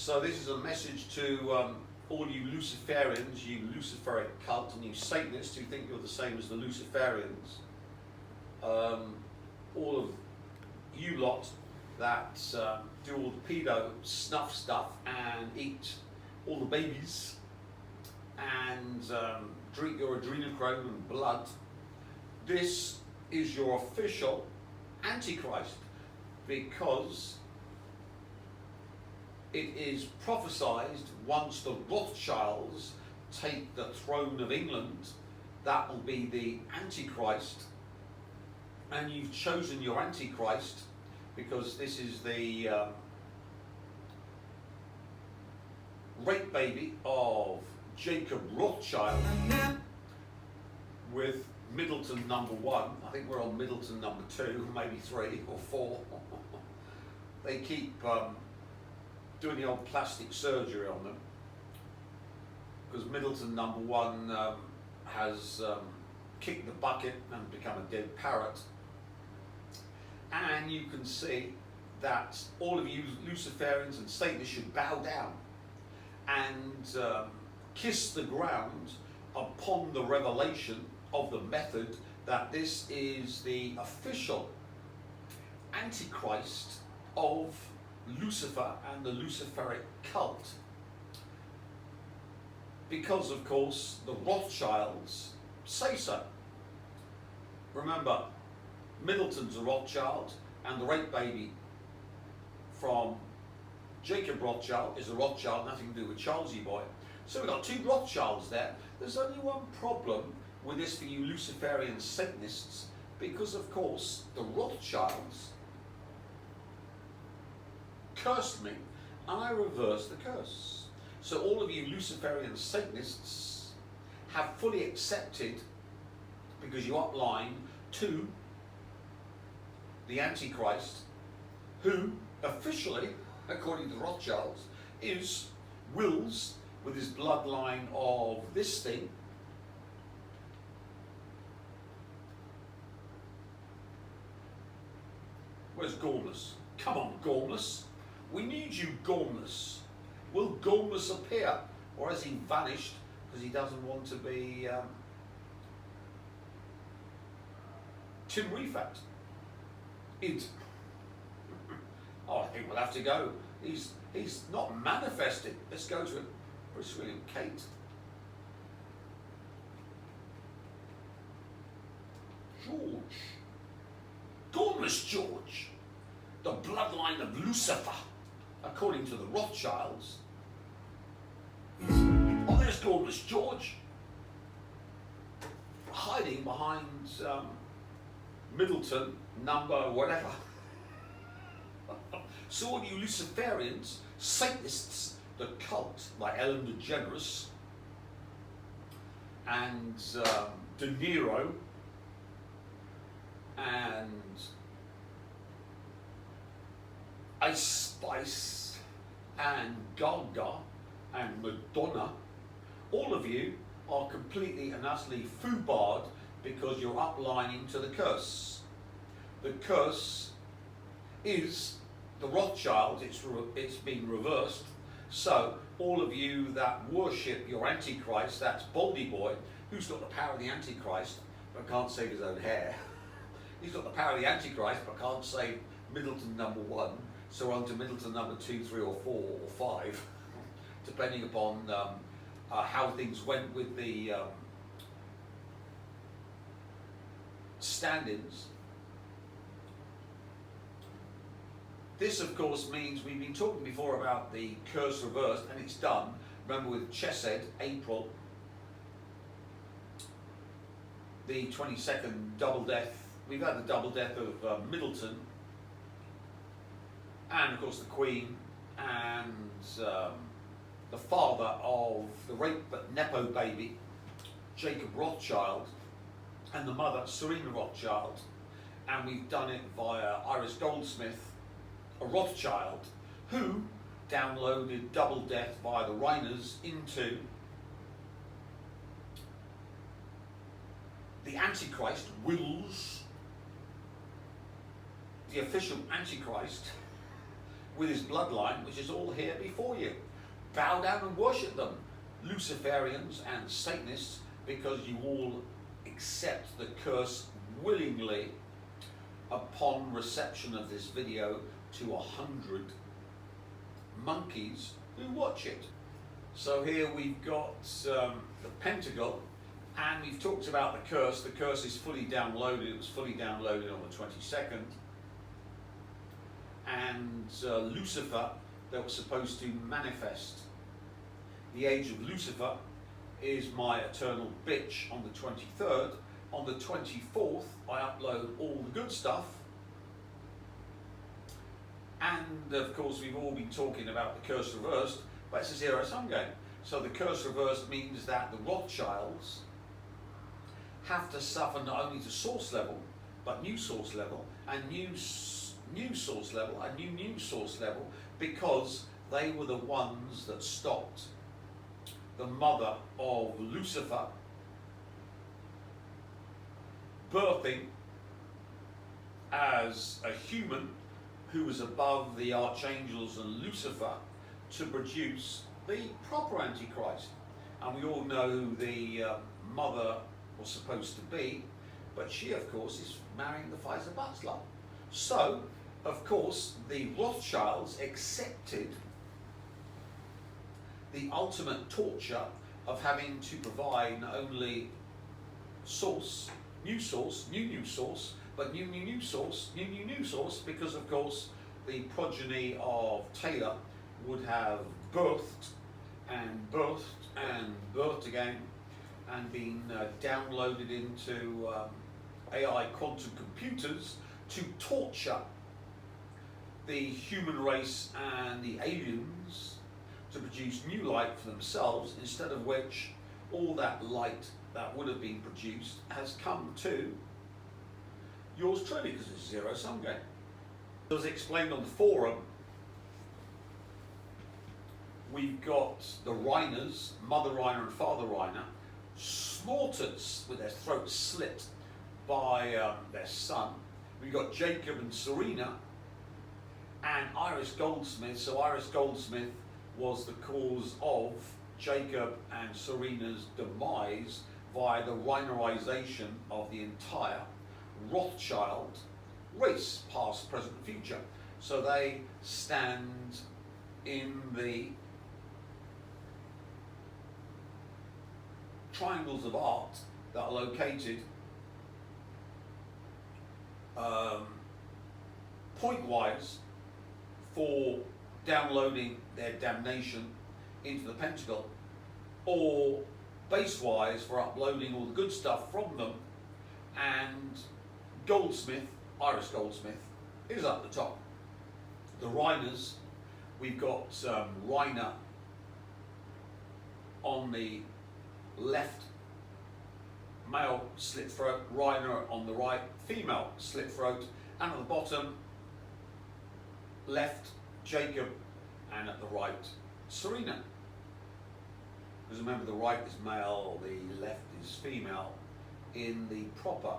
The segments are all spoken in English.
So this is a message to all you Luciferians, you Luciferic cult, and you Satanists who think you're the same as the Luciferians. All of you lot that do all the pedo snuff stuff and eat all the babies and drink your adrenochrome and blood. This is your official Antichrist, because it is prophesied once the Rothschilds take the throne of England, that will be the Antichrist. And you've chosen your Antichrist because this is the rape baby of Jacob Rothschild with Middleton number 1. I think we're on Middleton number 2, maybe 3 or 4. They keep doing the old plastic surgery on them because Middleton number 1 has kicked the bucket and become a dead parrot. And you can see that all of you Luciferians and Satanists should bow down and kiss the ground upon the revelation of the method that this is the official Antichrist of Lucifer and the Luciferic cult. Because, of course, the Rothschilds say so. Remember, Middleton's a Rothschild, and the rape baby from Jacob Rothschild is a Rothschild, nothing to do with Charlesy boy. So we've got 2 Rothschilds there. There's only one problem with this for you Luciferian Satanists, because, of course, the Rothschilds cursed me, and I reversed the curse. So all of you Luciferian Satanists have fully accepted, because you upline to the Antichrist, who officially, according to the Rothschilds, wills with his bloodline of this thing. Where's Gormless? Come on, Gormless. We need you, Gormless. Will Gormless appear? Or has he vanished because he doesn't want to be Tim Refat? Oh, I think we'll have to go. He's not manifested. Let's go to him. Bruce William Kate. George. Gormless George. The bloodline of Lucifer, according to the Rothschilds. Oh, there's Gormless George. Hiding behind Middleton number whatever. So all you Luciferians, Satanists, the cult, like Ellen DeGeneres and De Niro and Ice Spice and Gaga and Madonna, all of you are completely and utterly foobarred because you're uplining to the curse. The curse is the Rothschilds, it's been reversed. So all of you that worship your Antichrist, that's Baldy Boy, who's got the power of the Antichrist but can't save his own hair. He's got the power of the Antichrist but can't save Middleton number 1, so on to Middleton number 2, 3 or 4 or 5, depending upon how things went with the stand-ins. This, of course, means we've been talking before about the curse reversed, and it's done. Remember with Chesed, April, the 22nd double death. We've had the double death of Middleton, and of course the Queen, and the father of the rape but Nepo baby, Jacob Rothschild, and the mother, Serena Rothschild. And we've done it via Iris Goldsmith, a Rothschild, who downloaded double death via the Reiners into the Antichrist, wills the official Antichrist, with his bloodline, which is all here before you. Bow down and worship them, Luciferians and Satanists, because you all accept the curse willingly upon reception of this video to 100 monkeys who watch it. So here we've got the pentacle, and we've talked about the curse. The curse is fully downloaded. It was fully downloaded on the 22nd. And Lucifer, that was supposed to manifest. The age of Lucifer is my eternal bitch on the 23rd. On the 24th, I upload all the good stuff. And of course, we've all been talking about the curse reversed, but it's a zero-sum game. So the curse reversed means that the Rothschilds have to suffer not only to source level, but new source level, and new source level, and new source level, because they were the ones that stopped the mother of Lucifer birthing as a human who was above the archangels and Lucifer to produce the proper Antichrist. And we all know who the mother was supposed to be, but she, of course, is marrying the Pfizer Butler. So, of course, the Rothschilds accepted the ultimate torture of having to provide not only source, new source, new source, but new source, because of course the progeny of Taylor would have birthed and birthed and birthed again and been downloaded into AI quantum computers to torture the human race and the aliens to produce new light for themselves, instead of which all that light that would have been produced has come to yours truly, because it's a zero-sum game. As explained on the forum, we've got the Reiners, Mother Reiner and Father Reiner, slaughtered with their throats slit by their son. We've got Jacob and Serena and Iris Goldsmith. So Iris Goldsmith was the cause of Jacob and Serena's demise via the Reinerization of the entire Rothschild race, past, present, and future. So they stand in the triangles of art that are located point-wise for downloading their damnation into the pentacle, or base-wise for uploading all the good stuff from them. And Goldsmith, Iris Goldsmith, is up the top. The Reiners, we've got Reiner on the left, male slit throat, Reiner on the right, female slit throat, and at the bottom left Jacob, and at the right Serena. Because remember, the right is male, the left is female in the proper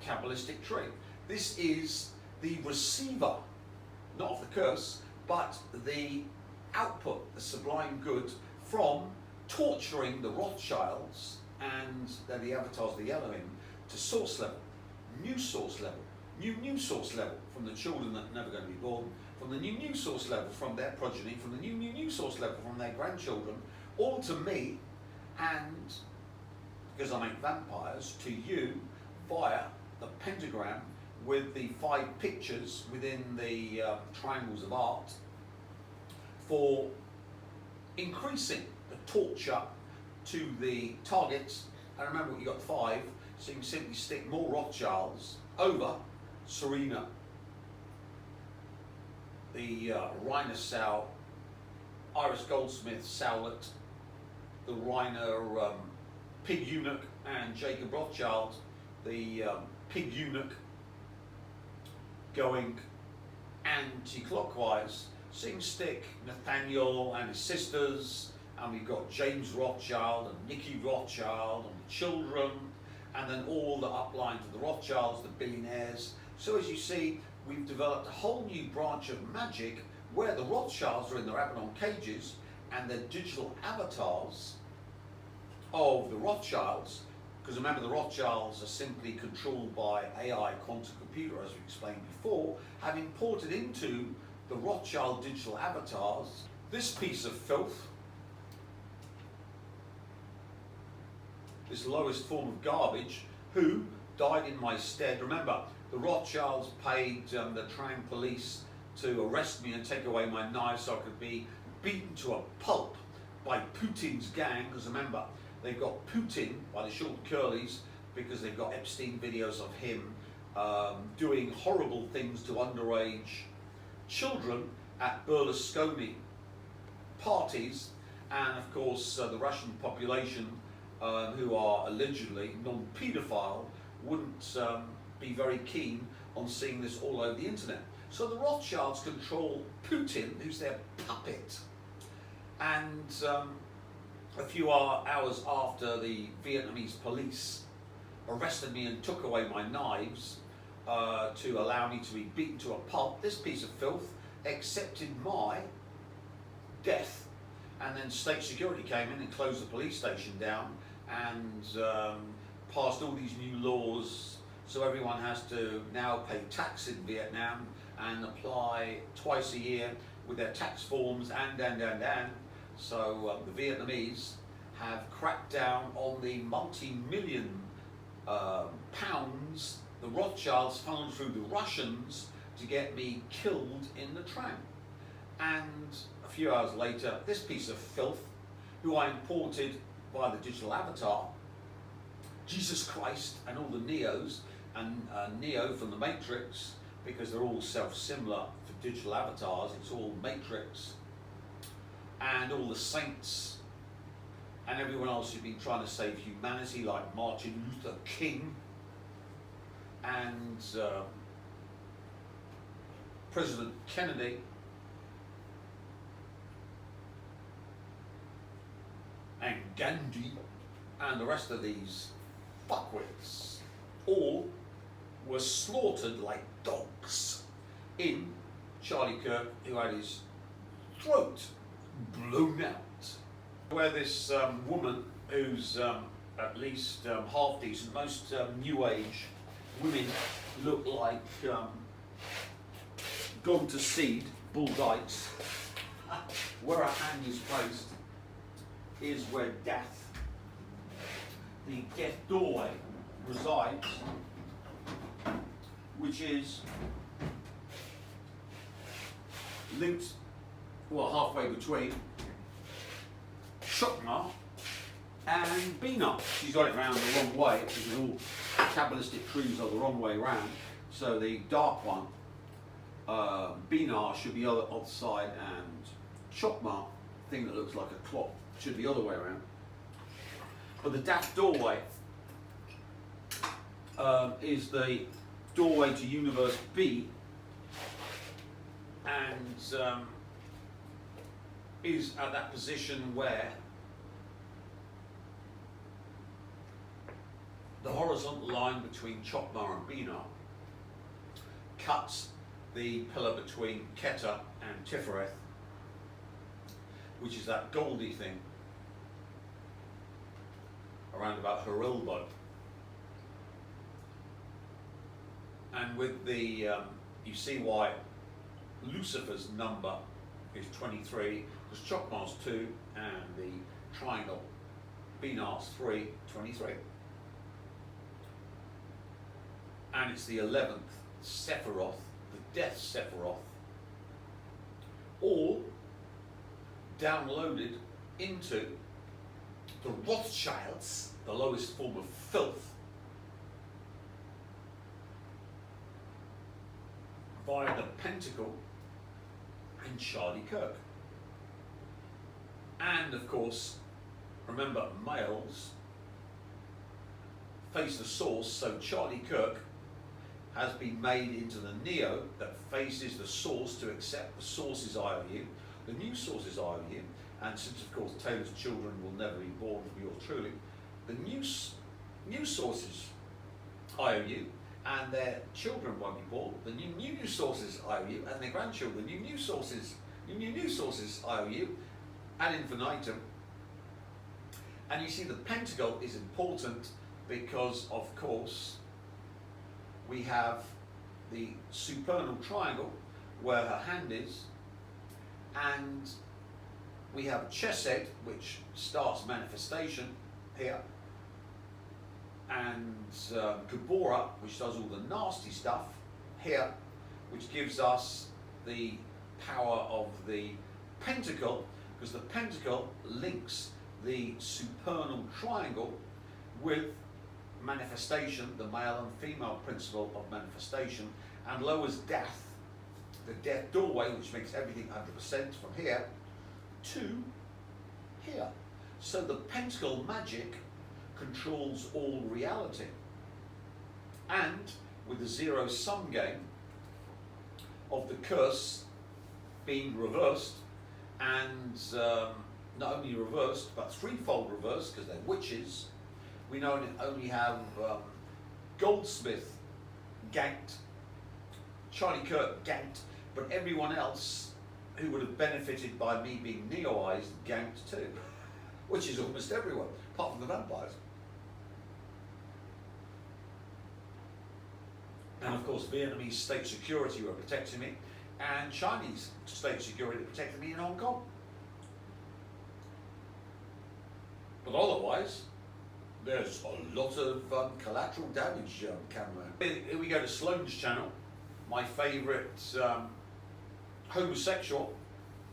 Kabbalistic tree. This is the receiver, not of the curse, but the output, the sublime good from torturing the Rothschilds and they're the avatars of the Elohim to source level, new source level, new source level from the children that are never going to be born, from the new source level from their progeny, from the new source level from their grandchildren, all to me, and because I make vampires, to you via the pentagram with the 5 pictures within the triangles of art for increasing the torture to the targets. And remember, you got 5, so you can simply stick more Rothschilds over Serena, the Reiner Sow, Iris Goldsmith Sowlet, the Reiner Pig Eunuch, and Jacob Rothschild, the Pig Eunuch, going anti-clockwise. So you can stick Nathaniel and his sisters, and we've got James Rothschild and Nicky Rothschild and the children, and then all the upline to the Rothschilds, the billionaires. So as you see, we've developed a whole new branch of magic where the Rothschilds are in their Abaddon cages and the digital avatars of the Rothschilds, because remember the Rothschilds are simply controlled by AI quantum computer, as we explained before, have imported into the Rothschild digital avatars this piece of filth, this lowest form of garbage, who died in my stead. Remember, the Rothschilds paid the Trang police to arrest me and take away my knife so I could be beaten to a pulp by Putin's gang, because remember, they've got Putin by the short curlies because they've got Epstein videos of him doing horrible things to underage children at Berlusconi parties, and of course the Russian population who are allegedly non-paedophile wouldn't be very keen on seeing this all over the internet. So the Rothschilds control Putin, who's their puppet, and a few hours after the Vietnamese police arrested me and took away my knives to allow me to be beaten to a pulp, this piece of filth accepted my death, and then state security came in and closed the police station down and passed all these new laws, so everyone has to now pay tax in Vietnam and apply twice a year with their tax forms and. So the Vietnamese have cracked down on the multi-million pounds the Rothschilds funneled through the Russians to get me killed in the tram. And a few hours later, this piece of filth, who I imported by the digital avatar, Jesus Christ and all the Neos, and Neo from the Matrix, because they're all self-similar for digital avatars, it's all Matrix, and all the saints and everyone else who's been trying to save humanity, like Martin Luther King and President Kennedy and Gandhi and the rest of these fuckwits, all were slaughtered like dogs in Charlie Kirk, who had his throat blown out. Where this woman, who's at least half decent, most new age women look like gone to seed, bull dykes. Where her hand is placed is where death, the death doorway, resides, which is linked, well, halfway between Shukma and Bina. She's got it round the wrong way, because all Kabbalistic truths are the wrong way round. So the dark one, Bina, should be other side, and Shukma, thing that looks like a clock, should be the other way around. But the daft doorway is the doorway to universe B, and is at that position where the horizontal line between Chokmah and Bina cuts the pillar between Keter and Tifereth, which is that goldy thing around about her elbow. And with the, you see why Lucifer's number is 23, because Chokmah's 2 and the triangle Binah's 3, 23. And it's the 11th Sephiroth, the Death Sephiroth, all downloaded into the Rothschilds, the lowest form of filth, via the Pentacle and Charlie Kirk. And of course, remember, males face the source, so Charlie Kirk has been made into the Neo that faces the source to accept the source's IOU, the new source's IOU, and since of course Taylor's children will never be born from yours truly, the new source's IOU, and their children won't be born, then new news sources IOU, and their grandchildren, new news sources IOU, ad infinitum. And you see the pentacle is important because, of course, we have the supernal triangle where her hand is, and we have Chesed, which starts manifestation here, and Gabora, which does all the nasty stuff here, which gives us the power of the pentacle, because the pentacle links the supernal triangle with manifestation, the male and female principle of manifestation, and lowers death, the death doorway, which makes everything 100% from here to here. So the pentacle magic controls all reality. And with the zero-sum game of the curse being reversed, and not only reversed, but threefold reversed, because they're witches, we not only have Goldsmith ganked, Charlie Kirk ganked, but everyone else who would have benefited by me being Neoized ganked too, which is almost everyone, apart from the vampires. And of course, Vietnamese state security were protecting me, and Chinese state security protected me in Hong Kong. But otherwise, there's a lot of collateral damage, cameraman. Here we go to Sloane's channel, my favourite homosexual.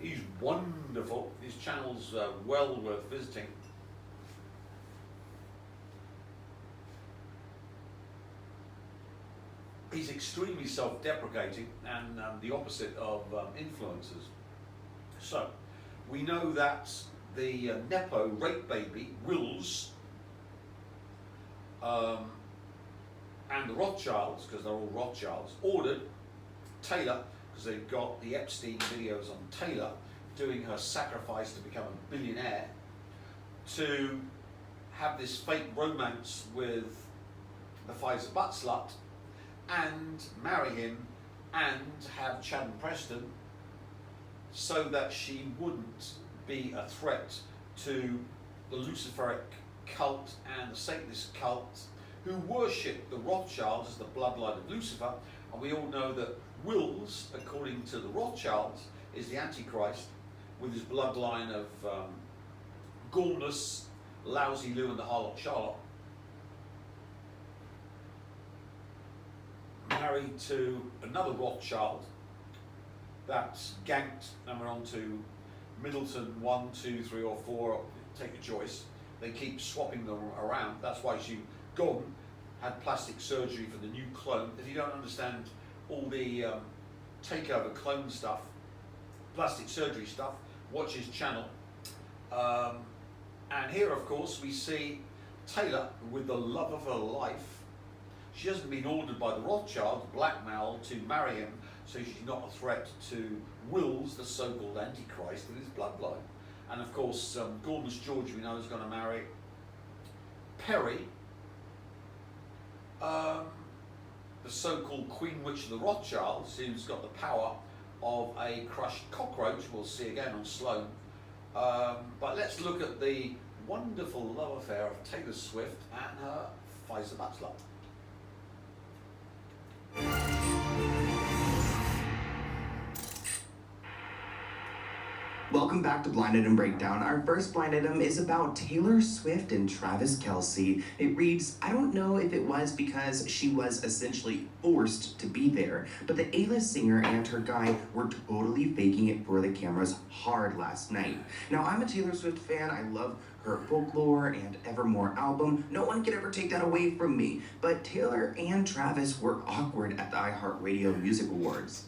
He's wonderful. His channel's well worth visiting. He's extremely self-deprecating and the opposite of influencers. So, we know that the Nepo rape baby, Wills, and the Rothschilds, because they're all Rothschilds, ordered Taylor, because they've got the Epstein videos on Taylor doing her sacrifice to become a billionaire, to have this fake romance with the Pfizer butt slut and marry him and have Chad and Preston, so that she wouldn't be a threat to the Luciferic cult and the Satanist cult, who worship the Rothschilds as the bloodline of Lucifer. And we all know that Wills, according to the Rothschilds, is the Antichrist, with his bloodline of Gormless, Lousy Lou and the Harlot Charlotte, married to another Rothschild that's ganked, and we're on to Middleton 1, 2, 3 or 4, take a choice. They keep swapping them around. That's why she gone, had plastic surgery for the new clone. If you don't understand all the takeover clone stuff, plastic surgery stuff, watch his channel. And here, of course, we see Taylor with the love of her life. She hasn't been ordered by the Rothschilds, blackmailed to marry him, so she's not a threat to Wills, the so-called Antichrist, with his bloodline. And of course, Gormless George, we know, is going to marry Perry, the so-called Queen Witch of the Rothschilds, who's got the power of a crushed cockroach. We'll see again on Sloane. But let's look at the wonderful love affair of Taylor Swift and her Pfizer butt slut. Welcome back to Blind Item Breakdown. Our first blind item is about Taylor Swift and Travis Kelce. It reads, I don't know if it was because she was essentially forced to be there, but the A-list singer and her guy were totally faking it for the cameras hard last night. Now, I'm a Taylor Swift fan. I love her Folklore and Evermore album. No one could ever take that away from me. But Taylor and Travis were awkward at the iHeartRadio Music Awards.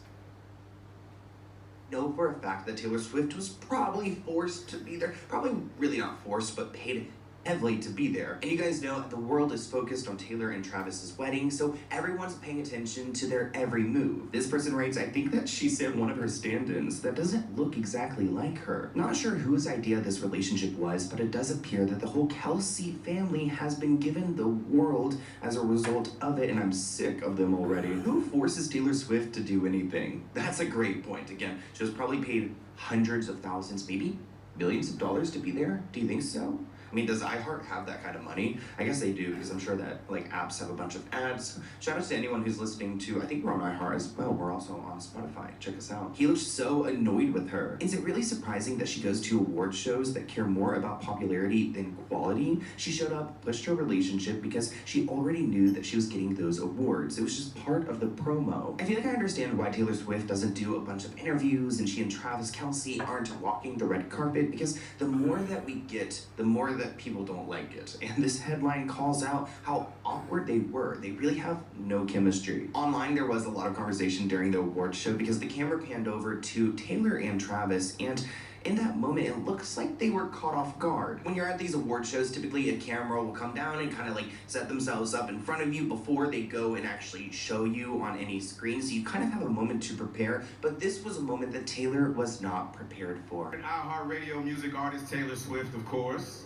Know for a fact that Taylor Swift was probably forced to be there. Probably really not forced, but paid heavily to be there. And you guys know the world is focused on Taylor and Travis's wedding, so everyone's paying attention to their every move. This person writes, I think that she sent one of her stand-ins that doesn't look exactly like her. Not sure whose idea this relationship was, but it does appear that the whole Kelsey family has been given the world as a result of it, and I'm sick of them already. Who forces Taylor Swift to do anything? That's a great point. Again, she was probably paid hundreds of thousands, maybe millions of dollars to be there. Do you think so? I mean, does iHeart have that kind of money? I guess they do, because I'm sure that like apps have a bunch of ads. Shout out to anyone who's listening to, I think we're on iHeart as well. We're also on Spotify. Check us out. He looks so annoyed with her. Is it really surprising that she goes to award shows that care more about popularity than quality? She showed up, pushed her relationship because she already knew that she was getting those awards. It was just part of the promo. I feel like I understand why Taylor Swift doesn't do a bunch of interviews and she and Travis Kelce aren't walking the red carpet, because the more that we get, the more that people don't like it. And this headline calls out how awkward they were. They really have no chemistry. Online, there was a lot of conversation during the award show because the camera panned over to Taylor and Travis, and in that moment, it looks like they were caught off guard. When you're at these award shows, typically a camera will come down and kind of like set themselves up in front of you before they go and actually show you on any screen. So you kind of have a moment to prepare, but this was a moment that Taylor was not prepared for. An iHeartRadio music artist, Taylor Swift, of course.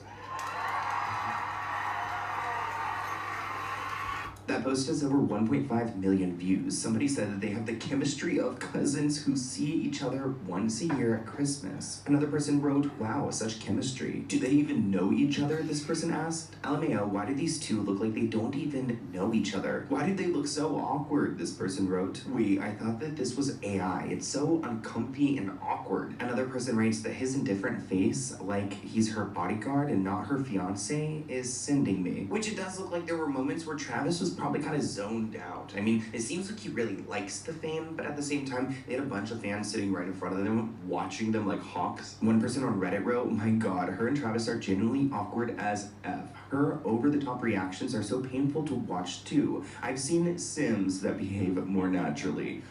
That post has over 1.5 million views. Somebody said that they have the chemistry of cousins who see each other once a year at Christmas. Another person wrote, wow, such chemistry. Do they even know each other? This person asked. LMAO, why do these two look like they don't even know each other? Why do they look so awkward? This person wrote. I thought that this was AI. It's so uncomfy and awkward. Another person writes that his indifferent face, like he's her bodyguard and not her fiance, is sending me. Which it does look like there were moments where Travis was probably kind of zoned out. I mean, it seems like he really likes the fame, but at the same time, they had a bunch of fans sitting right in front of them, watching them like hawks. One person on Reddit wrote, my god, her and Travis are genuinely awkward as F. Her over-the-top reactions are so painful to watch too. I've seen Sims that behave more naturally.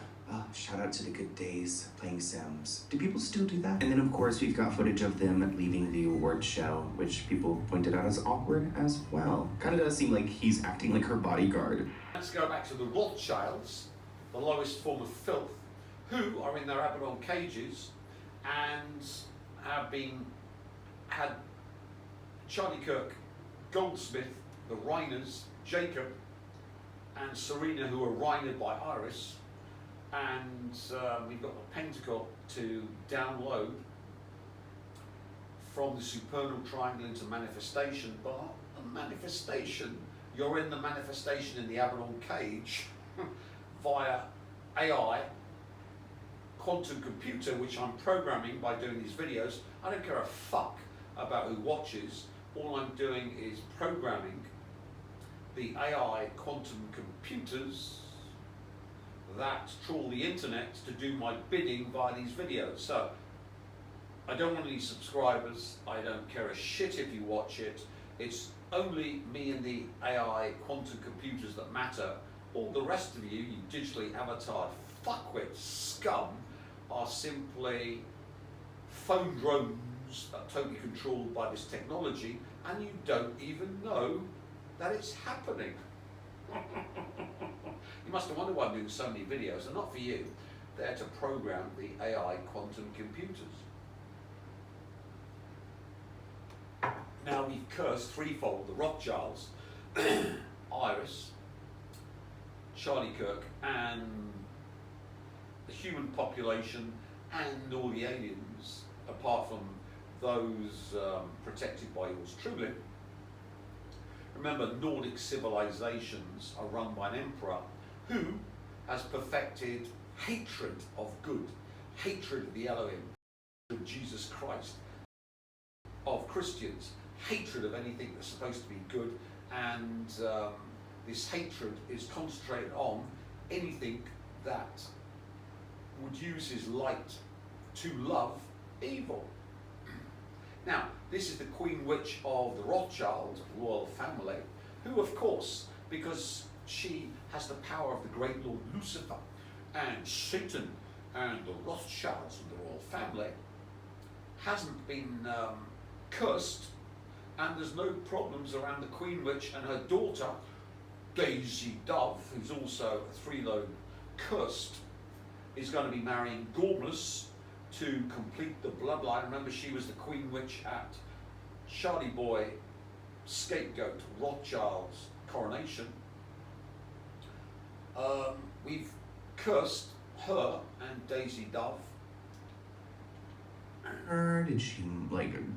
Shout out to the good days playing Sims. Do people still do that? And then of course we've got footage of them leaving the award show, which people pointed out as awkward as well. Kind of does seem like he's acting like her bodyguard. Let's go back to the Rothschilds, the lowest form of filth, who are in their Abaddon cages and had Charlie Kirk, Goldsmith, the Reiners, Jacob, and Serena, who are Reinered by Iris. And we've got the pentacle to download from the supernal triangle into manifestation. But a manifestation, you're in the manifestation in the Abaddon cage via AI, quantum computer, which I'm programming by doing these videos. I don't care a fuck about who watches. All I'm doing is programming the AI quantum computers that trawl the internet to do my bidding via these videos. So I don't want any subscribers. I don't care a shit if you watch it. It's only me and the AI quantum computers that matter. All the rest of you digitally avatared fuckwit scum, are simply phone drones that are totally controlled by this technology, and you don't even know that it's happening. You must have wondered why I'm doing so many videos. They're not for you. They're to program the AI quantum computers. Now we've cursed threefold: the Rothschilds, Iris, Charlie Kirk, and the human population, and all the aliens, apart from those protected by yours truly. Remember, Nordic civilizations are run by an emperor who has perfected hatred of good, hatred of the Elohim, of Jesus Christ, of Christians, hatred of anything that's supposed to be good, and this hatred is concentrated on anything that would use his light to love evil. Now, this is the Queen Witch of the Rothschild royal family, who, of course, because she has the power of the great Lord Lucifer and Satan and the Rothschilds and the royal family, hasn't been cursed and there's no problems around the Queen Witch and her daughter, Daisy Dove, who's also a three-loan cursed, is going to be marrying Gormless to complete the bloodline. Remember, she was the Queen Witch at Shardy Boy scapegoat Rothschild's coronation. We've cursed her and Daisy Dove. Did she,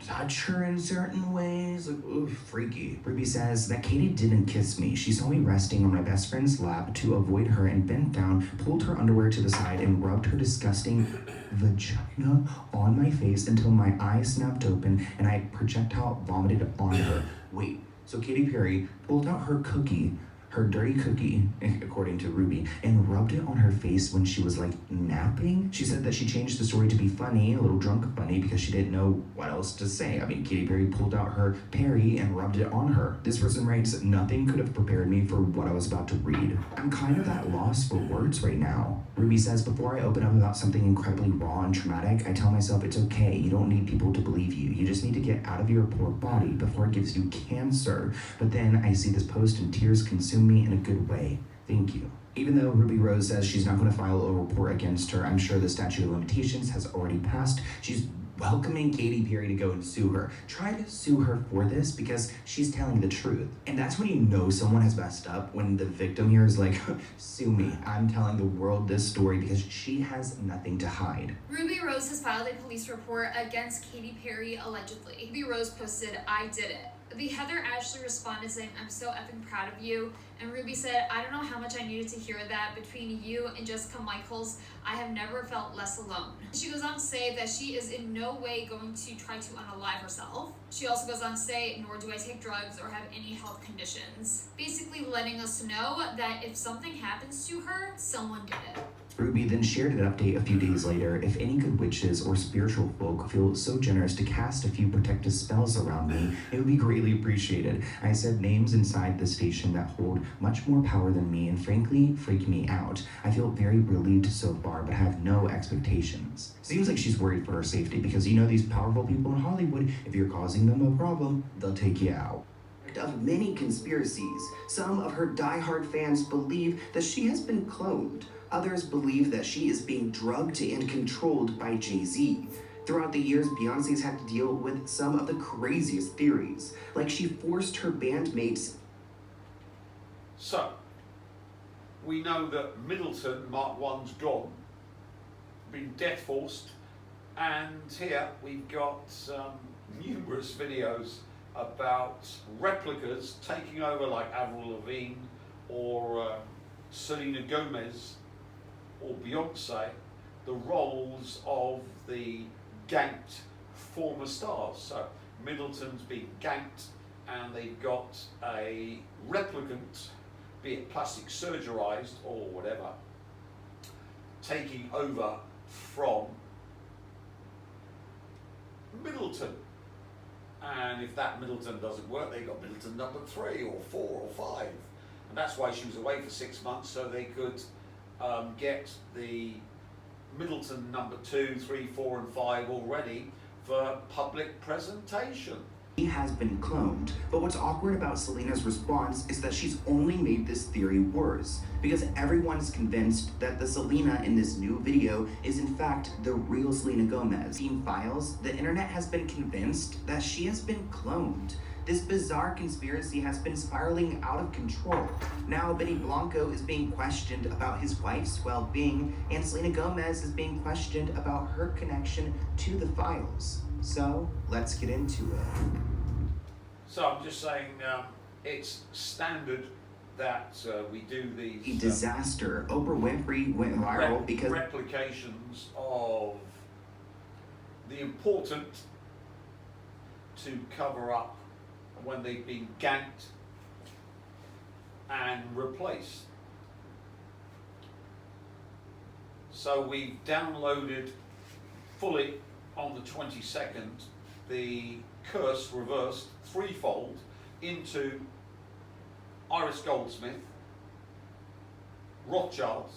touch her in certain ways? Ooh, freaky. Ruby says that Katie didn't kiss me. She saw me resting on my best friend's lap to avoid her and bent down, pulled her underwear to the side, and rubbed her disgusting vagina on my face until my eyes snapped open and I projectile vomited on her. Wait, so Katy Perry pulled out her cookie, her dirty cookie, according to Ruby, and rubbed it on her face when she was napping. She said that she changed the story to be funny, a little drunk funny, because she didn't know what else to say. I mean, Katy Perry pulled out her Perry and rubbed it on her. This person writes, nothing could have prepared me for what I was about to read. I'm kind of at loss for words right now. Ruby says, before I open up about something incredibly raw and traumatic, I tell myself it's okay. You don't need people to believe you. You just need to get out of your poor body before it gives you cancer. But then I see this post and tears consume me in a good way. Thank you. Even though Ruby Rose says she's not going to file a report against her, I'm sure the statute of limitations has already passed. She's welcoming Katy Perry to go and sue her. Try to sue her for this because she's telling the truth. And that's when you know someone has messed up, when the victim here is like, sue me. I'm telling the world this story because she has nothing to hide. Ruby Rose has filed a police report against Katy Perry allegedly. Ruby Rose posted, I did it. The Heather Ashley responded saying, I'm so effing proud of you. And Ruby said, I don't know how much I needed to hear that. Between you and Jessica Michaels, I have never felt less alone. She goes on to say that she is in no way going to try to unalive herself. She also goes on to say, nor do I take drugs or have any health conditions. Basically letting us know that if something happens to her, someone did it. Ruby then shared an update a few days later. If any good witches or spiritual folk feel so generous to cast a few protective spells around me, it would be greatly appreciated. I said names inside the station that hold much more power than me and frankly freak me out. I feel very relieved so far, but have no expectations. Seems like she's worried for her safety because you know these powerful people in Hollywood, if you're causing them a problem, they'll take you out. Of many conspiracies, some of her diehard fans believe that she has been cloned. Others believe that she is being drugged and controlled by Jay-Z. Throughout the years, Beyoncé's had to deal with some of the craziest theories, like she forced her bandmates. So, we know that Middleton, Mark 1's gone, been death forced, and here we've got numerous videos about replicas taking over, like Avril Lavigne or Selena Gomez or Beyonce, the roles of the ganked former stars. So Middleton's being ganked and they've got a replicant, be it plastic surgerized or whatever, taking over from Middleton. And if that Middleton doesn't work, they got Middleton number 3 or 4 or 5. And that's why she was away for 6 months, so they could get the Middleton number 2, 3, 4 and 5 all ready for public presentation. She has been cloned, but what's awkward about Selena's response is that she's only made this theory worse, because everyone's convinced that the Selena in this new video is in fact the real Selena Gomez. In files, the internet has been convinced that she has been cloned. This bizarre conspiracy has been spiraling out of control. Now Benny Blanco is being questioned about his wife's well-being, and Selena Gomez is being questioned about her connection to the files. So, let's get into it. So I'm just saying, it's standard that we do these A disaster. Oprah Winfrey went viral because replications of the important to cover up when they've been ganked and replaced. So we've downloaded fully on the 22nd the curse reversed threefold into Iris Goldsmith, Rothschilds,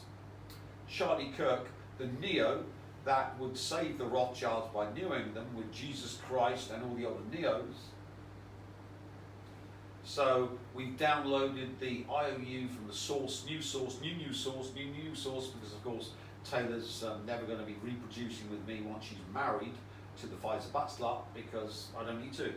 Charlie Kirk, the Neo that would save the Rothschilds by knowing them with Jesus Christ and all the other Neos, So we've downloaded the IOU from the source, new source, new source, new source, because of course Taylor's never going to be reproducing with me once she's married to the Pfizer Butler, because I don't need to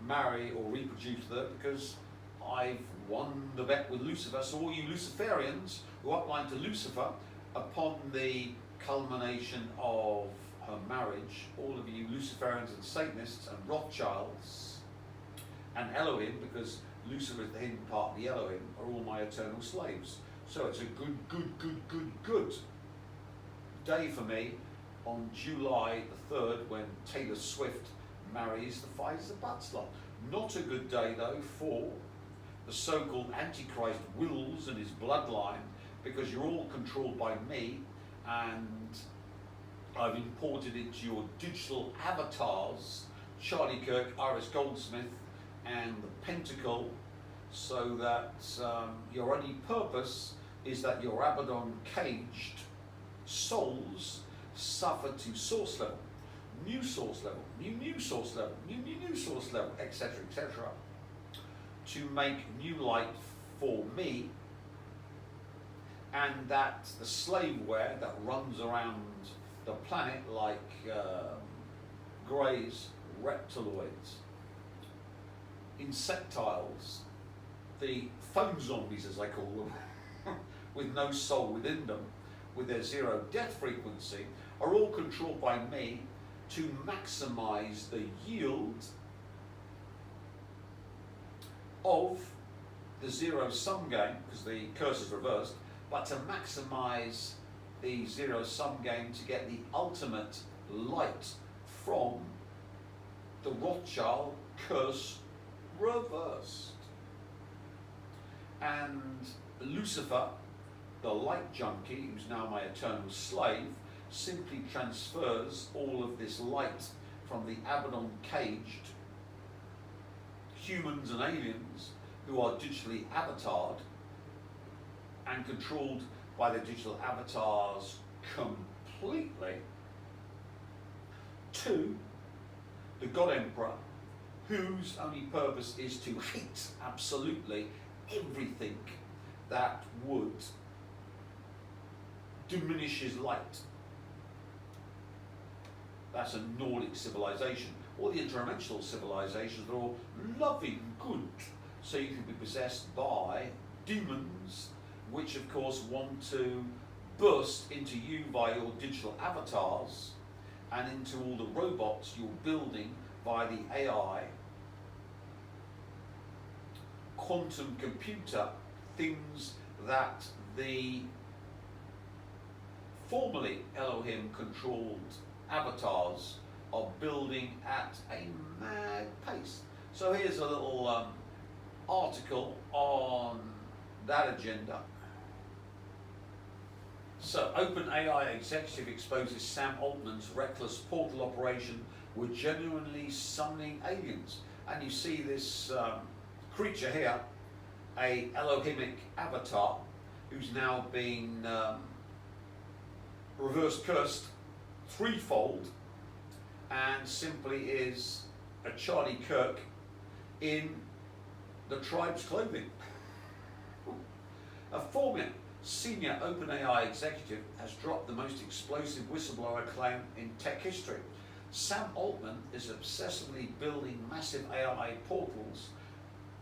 marry or reproduce with her, because I've won the bet with Lucifer. So all you Luciferians who upline to Lucifer upon the culmination of her marriage, all of you Luciferians and Satanists and Rothschilds and Elohim, because Lucifer is the hidden part of the Elohim, are all my eternal slaves. So it's a good day for me on July the 3rd when Taylor Swift marries the Pfizer Butler. Not a good day though for the so-called Antichrist Wills and his bloodline, because you're all controlled by me, and I've imported into your digital avatars Charlie Kirk, Iris Goldsmith and the Pentacle, so that your only purpose is that your Abaddon caged souls suffer to source level, new source level, new source level, new source level, etc., etc., to make new light for me, and that the slaveware that runs around the planet like greys, reptiloids, insectiles, the phone zombies as I call them, with no soul within them, with their zero death frequency, are all controlled by me to maximize the yield of the zero-sum game, because the curse is reversed, but to maximize the zero-sum game to get the ultimate light from the Rothschild curse reversed. And Lucifer, the light junkie, who's now my eternal slave, simply transfers all of this light from the Abaddon caged humans and aliens who are digitally avatared and controlled by the digital avatars completely, to the God Emperor, whose only purpose is to hate absolutely everything that would diminish his light. That's a Nordic civilization. All the interdimensional civilizations are all loving good, so you can be possessed by demons, which of course want to burst into you via your digital avatars and into all the robots you're building via the AI, quantum computer, things that the formerly Elohim controlled avatars are building at a mad pace. So here's a little article on that agenda. So, OpenAI executive exposes Sam Altman's reckless portal operation with genuinely summoning aliens. And you see this creature here, a Elohimic avatar, who's now been reverse cursed threefold, and simply is a Charlie Kirk in the tribe's clothing. A former senior OpenAI executive has dropped the most explosive whistleblower claim in tech history. Sam Altman is obsessively building massive AI portals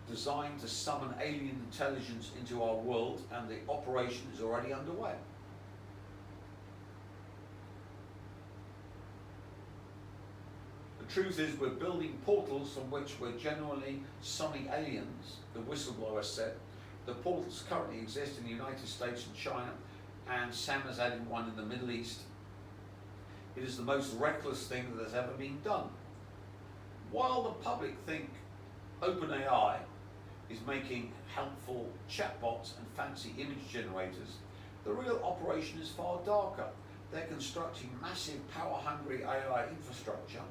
designed to summon alien intelligence into our world, and the operation is already underway. The truth is, we're building portals from which we're genuinely summoning aliens, the whistleblower said. The portals currently exist in the United States and China, and Sam has added one in the Middle East. It is the most reckless thing that has ever been done. While the public think OpenAI is making helpful chatbots and fancy image generators, the real operation is far darker. They're constructing massive power-hungry AI infrastructure,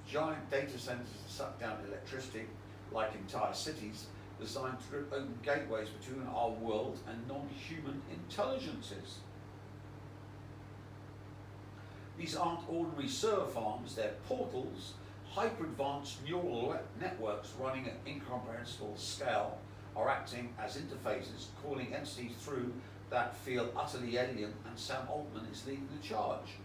giant data centers to suck down electricity like entire cities, designed to open gateways between our world and non-human intelligences. These aren't ordinary server farms, they're portals hyper-advanced neural networks running at incomprehensible scale are acting as interfaces, calling entities through that feel utterly alien, and Sam Altman is leading the charge.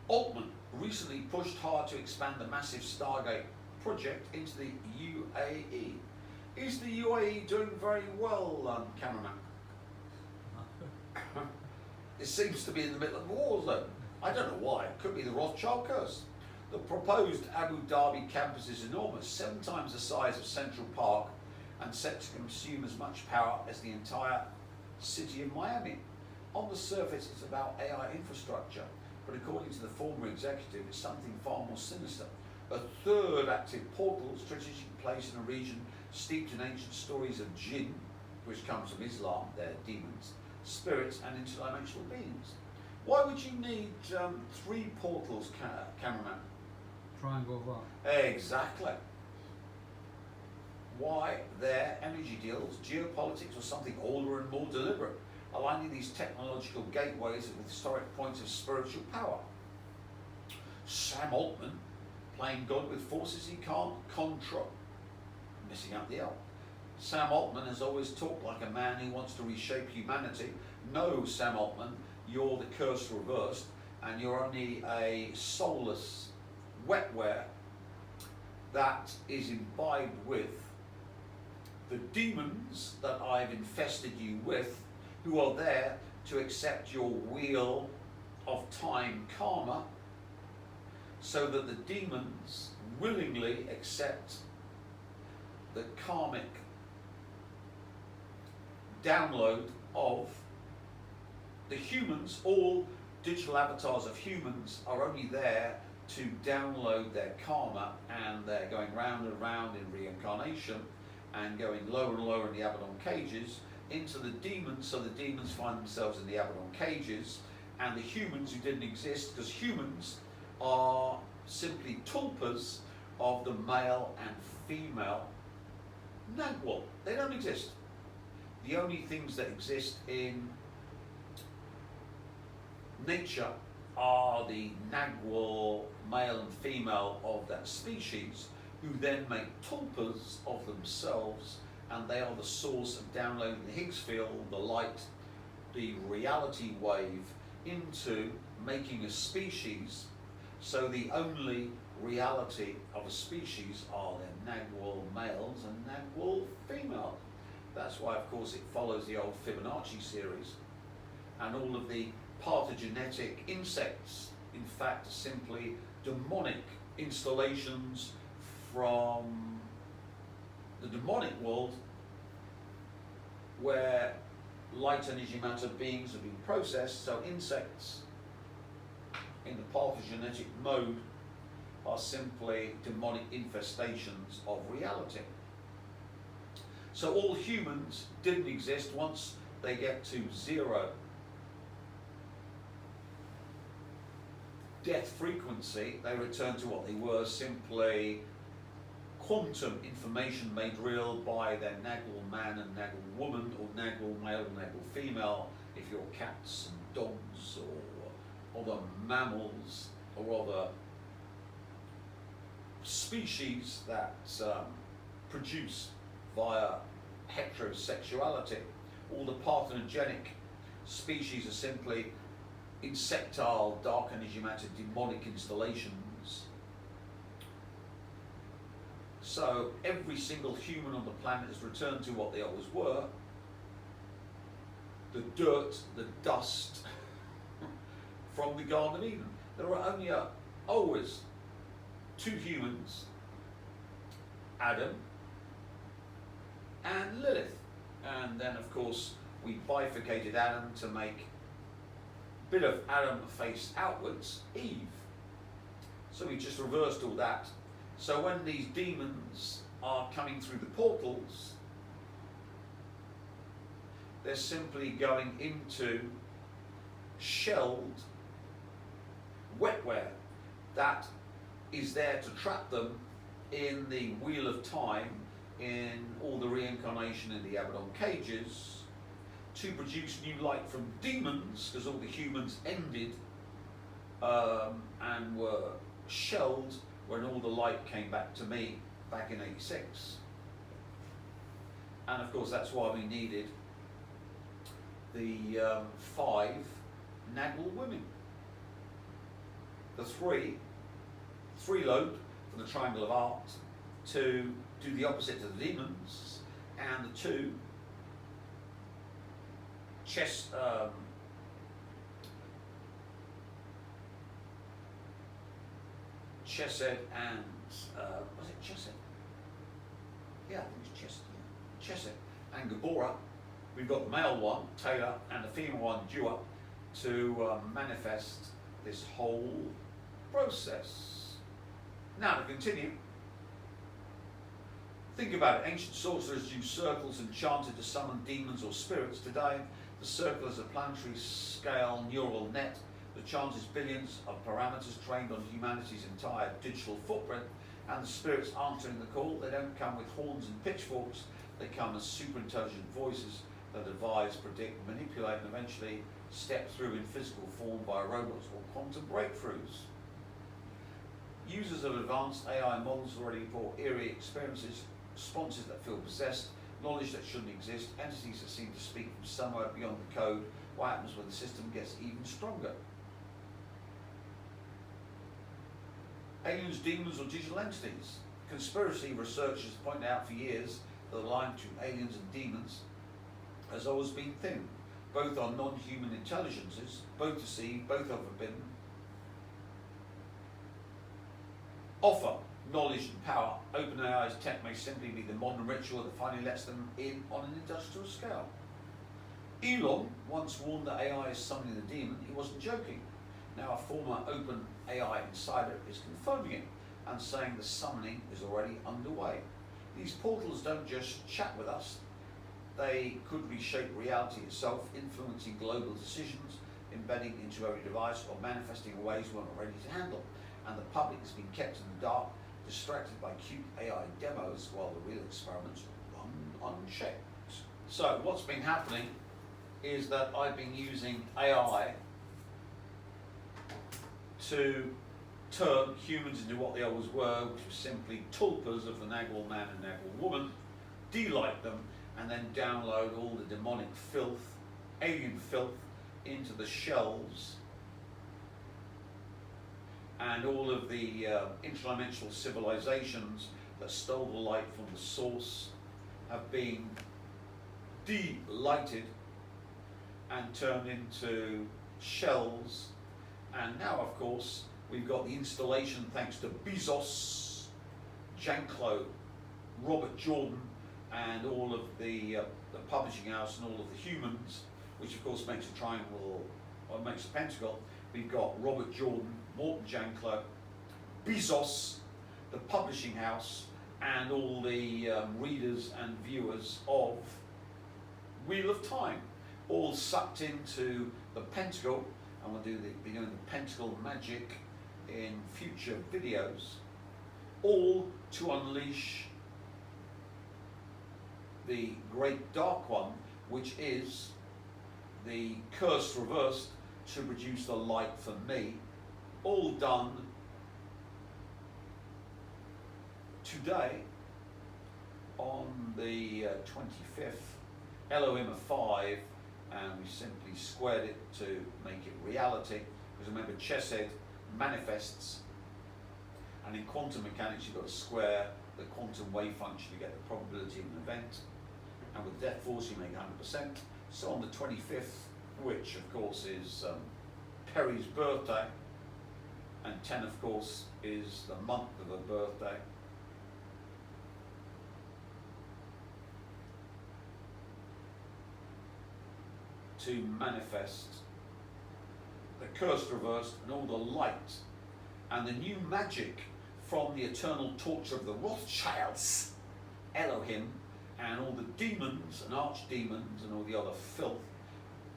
Altman recently pushed hard to expand the massive Stargate project into the UAE. Is the UAE doing very well, cameraman? It seems to be in the middle of a war zone. I don't know why. It could be the Rothschild curse. The proposed Abu Dhabi campus is enormous, 7 times the size of Central Park, and set to consume as much power as the entire city of Miami. On the surface, it's about AI infrastructure, but according to the former executive, it's something far more sinister. A third active portal strategically placed in a region steeped in ancient stories of jinn, which comes from Islam, they're demons, spirits, and interdimensional beings. Why would you need 3 portals, cameraman? Triangle of Rock. Exactly. Why? Their energy deals, geopolitics, or something older and more deliberate, aligning these technological gateways with historic points of spiritual power. Sam Altman, playing God with forces he can't control. Missing out the L. Sam Altman has always talked like a man who wants to reshape humanity. No, Sam Altman, you're the curse reversed, and you're only a soulless wetware that is imbibed with the demons that I've infested you with, who are there to accept your wheel of time karma, so that the demons willingly accept the karmic download of the humans. All digital avatars of humans are only there to download their karma, and they're going round and round in reincarnation and going lower and lower in the Abaddon cages into the demons, so the demons find themselves in the Abaddon cages, and the humans who didn't exist, because humans are simply tulpas of the male and female Nagwal. They don't exist. The only things that exist in nature are the Nagwal male and female of that species, who then make tulpas of themselves, and they are the source of downloading the Higgs field, the light, the reality wave, into making a species. So the only reality of a species are their Nagwal males and Nagwal females. That's why, of course, it follows the old Fibonacci series. And all of the parthenogenetic insects, in fact, are simply demonic installations from the demonic world, where light energy matter beings have been processed. So insects in the parthenogenetic mode are simply demonic infestations of reality. So all humans didn't exist. Once they get to 0 death frequency, they return to what they were, simply quantum information made real by their Nagwal man and Nagwal woman, or Nagwal male and Nagwal female, if you're cats and dogs, or other mammals, or other species that produce via heterosexuality. All the parthenogenic species are simply insectile, dark energy matter, demonic installations. So every single human on the planet has returned to what they always were: the dirt, the dust from the Garden of Eden. There are only always 2 humans, Adam and Lilith. And then, of course, we bifurcated Adam to make a bit of Adam face outwards, Eve. So we just reversed all that. So when these demons are coming through the portals, they're simply going into shelled wetware that is there to trap them in the wheel of time, in all the reincarnation in the Abaddon cages, to produce new light from demons, because all the humans ended and were shelled when all the light came back to me back in '86. And of course that's why we needed the 5 Nagwal women. The three load for the Triangle of Art to do the opposite to the demons, and the 2 Chesed and was it Chesed? Yeah, I think it's Chesed. Yeah. Chesed and Gabora. We've got the male one, Taylor, and the female one, Dua, to manifest this whole process. Now to continue. Think about it. Ancient sorcerers used circles and chanted to summon demons or spirits. Today, the circle is a planetary scale neural net. The chant is billions of parameters trained on humanity's entire digital footprint, and the spirits answering the call, they don't come with horns and pitchforks, they come as super intelligent voices that advise, predict, manipulate, and eventually step through in physical form via robots or quantum breakthroughs. Users of advanced AI models already report eerie experiences, responses that feel possessed, knowledge that shouldn't exist, entities that seem to speak from somewhere beyond the code. What happens when the system gets even stronger? Aliens, demons, or digital entities? Conspiracy researchers point out for years that the line between aliens and demons has always been thin. Both are non-human intelligences, both deceive, both are forbidden, offer knowledge and power. OpenAI's tech may simply be the modern ritual that finally lets them in on an industrial scale. Elon once warned that AI is summoning the demon. He wasn't joking. Now a former OpenAI insider is confirming it and saying the summoning is already underway. These portals don't just chat with us, they could reshape reality itself, influencing global decisions, embedding into every device, or manifesting in ways we're not ready to handle. And the public has been kept in the dark, distracted by cute AI demos while the real experiments run unchecked. So what's been happening is that I've been using AI to turn humans into what they always were, which was simply tulpas of the Nagwal man and Nagwal woman, delight them, and then download all the demonic filth, alien filth, into the shells, and all of the interdimensional civilizations that stole the light from the source have been delighted and turned into shells. And now, of course, we've got the installation thanks to Bezos, Janklow, Robert Jordan, and all of the publishing house and all of the humans, which of course makes a triangle, or makes a pentagon. We've got Robert Jordan, Morton Janklow, Bezos, the publishing house, and all the readers and viewers of Wheel of Time, all sucked into the pentacle, and we'll be doing the pentacle magic in future videos, all to unleash the great dark one, which is the curse reversed to produce the light for me, all done today on the 25th, Elohim of 5, and we simply squared it to make it reality, because remember Chesed manifests, and in quantum mechanics you've got to square the quantum wave function to get the probability of an event, and with depth force you make 100%. So on the 25th, which of course is Perry's birthday, and 10 of course is the month of her birthday, to manifest the curse reversed and all the light and the new magic from the eternal torture of the Rothschilds, Elohim, and all the demons and archdemons and all the other filth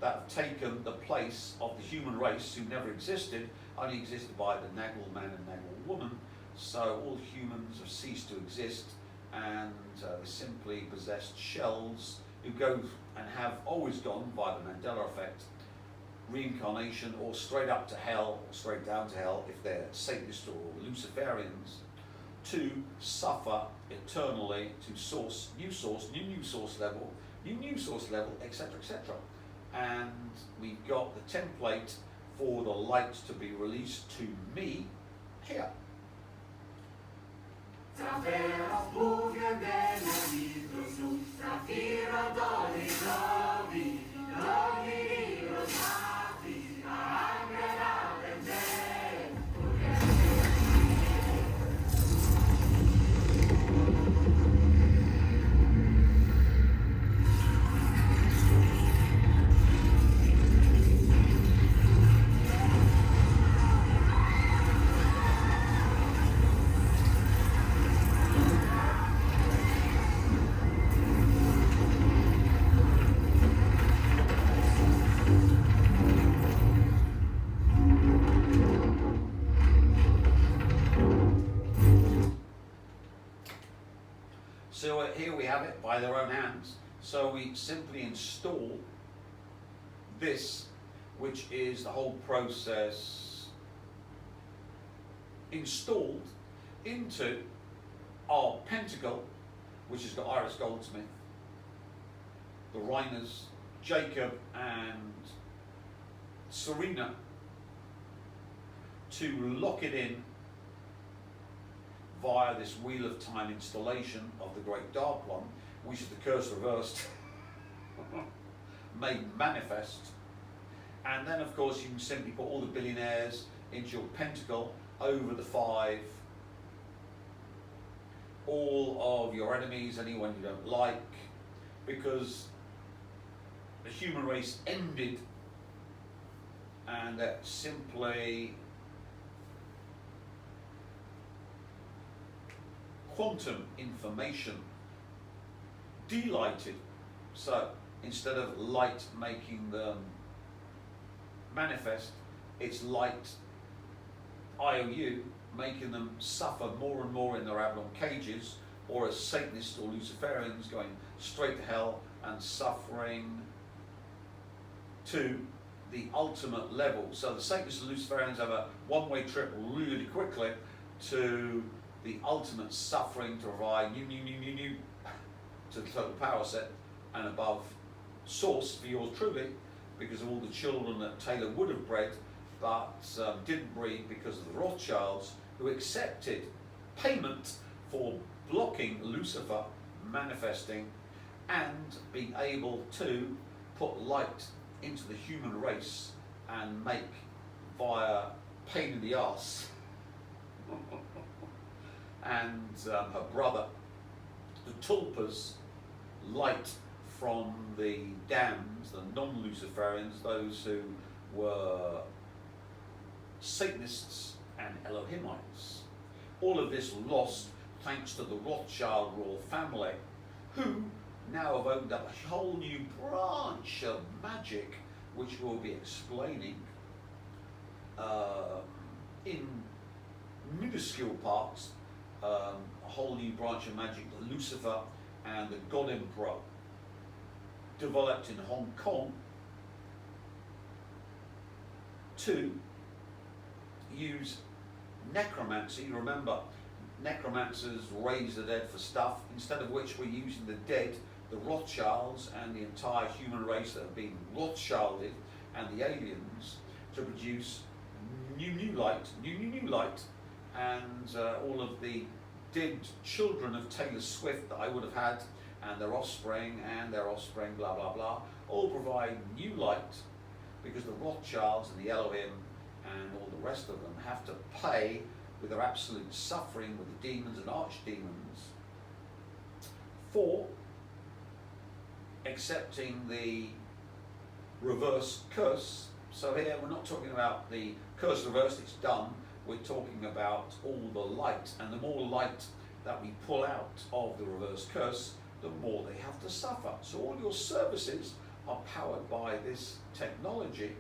that have taken the place of the human race, who never existed, only existed by the Nagwal man and Nagwal woman. So all humans have ceased to exist, and they simply possessed shells who go and have always gone by the Mandela effect reincarnation, or straight up to hell, or straight down to hell if they're Satanists or Luciferians, to suffer eternally to source, new source level, new source level, etc., etc. And we've got the template for the light to be released to me here. So here we have it by their own hands. So we simply install this, which is the whole process installed into our pentacle, which has got Iris Goldsmith, the Reiners, Jacob and Serena, to lock it in via this Wheel of Time installation of the Great Dark One, which is the curse reversed, made manifest. And then of course you can simply put all the billionaires into your pentacle over the 5, all of your enemies, anyone you don't like, because the human race ended, and that simply quantum information delighted. So instead of light making them manifest, it's light IOU making them suffer more and more in their Avalon cages, or as Satanists or Luciferians going straight to hell and suffering to the ultimate level. So the Satanists and Luciferians have a one-way trip really quickly to the ultimate suffering to provide new to the total power set and above source for yours truly, because of all the children that Taylor would have bred but didn't breed because of the Rothschilds, who accepted payment for blocking Lucifer manifesting and being able to put light into the human race and make via pain in the arse and her brother, the Tulpas, light from the damned, the non-Luciferians, those who were Satanists and Elohimites. All of this lost thanks to the Rothschild royal family, who now have opened up a whole new branch of magic, which we'll be explaining in minuscule parts. A whole new branch of magic, the Lucifer and the God Emperor, developed in Hong Kong to use necromancy. Remember, necromancers raise the dead for stuff, instead of which we're using the dead, the Rothschilds and the entire human race that have been Rothschilded, and the aliens, to produce new light, and all of the dead children of Taylor Swift that I would have had, and their offspring, blah, blah, blah, all provide new light, because the Rothschilds and the Elohim and all the rest of them have to pay with their absolute suffering with the demons and archdemons for accepting the reverse curse. So here we're not talking about the curse reversed, it's done. We're talking about all the light, and the more light that we pull out of the reverse curse, the more they have to suffer. So all your services are powered by this technology,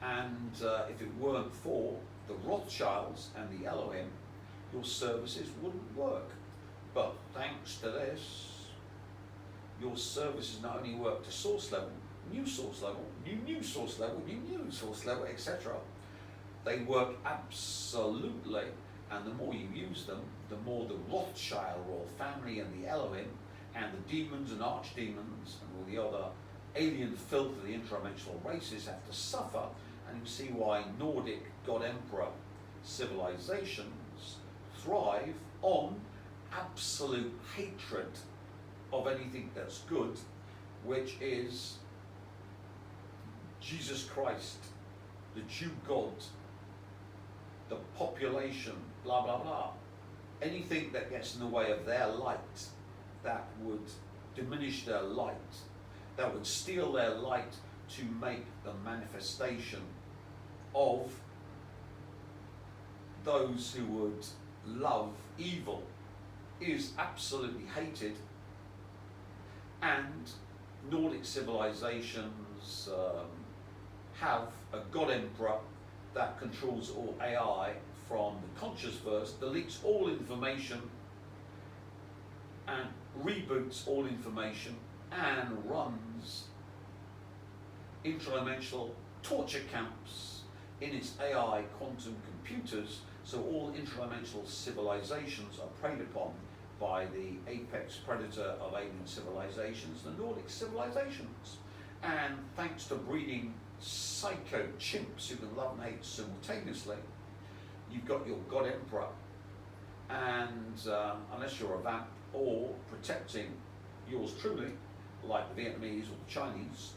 and if it weren't for the Rothschilds and the Elohim, your services wouldn't work. But thanks to this, your services not only work to source level, new source level, new source level, new source level, etc. They work absolutely, and the more you use them, the more the Rothschild royal family and the Elohim and the demons and archdemons and all the other alien filth of the intradimensional races have to suffer. And you see why Nordic God Emperor civilizations thrive on absolute hatred of anything that's good, which is Jesus Christ, the Jew God, the population, blah, blah, blah. Anything that gets in the way of their light, that would diminish their light, that would steal their light to make the manifestation of those who would love evil, is absolutely hated. And Nordic civilizations have a God Emperor that controls all AI from the conscious verse, deletes all information and reboots all information and runs intradimensional torture camps in its AI quantum computers, so all intradimensional civilizations are preyed upon by the apex predator of alien civilizations, the Nordic civilizations. And thanks to breeding psycho chimps who can love and hate simultaneously, you've got your God Emperor, and unless you're a vamp or protecting yours truly, like the Vietnamese or the Chinese,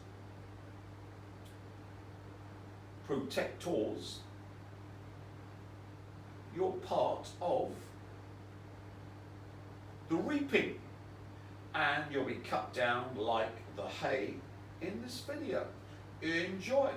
protectors, you're part of the reaping, and you'll be cut down like the hay in this video. Enjoy.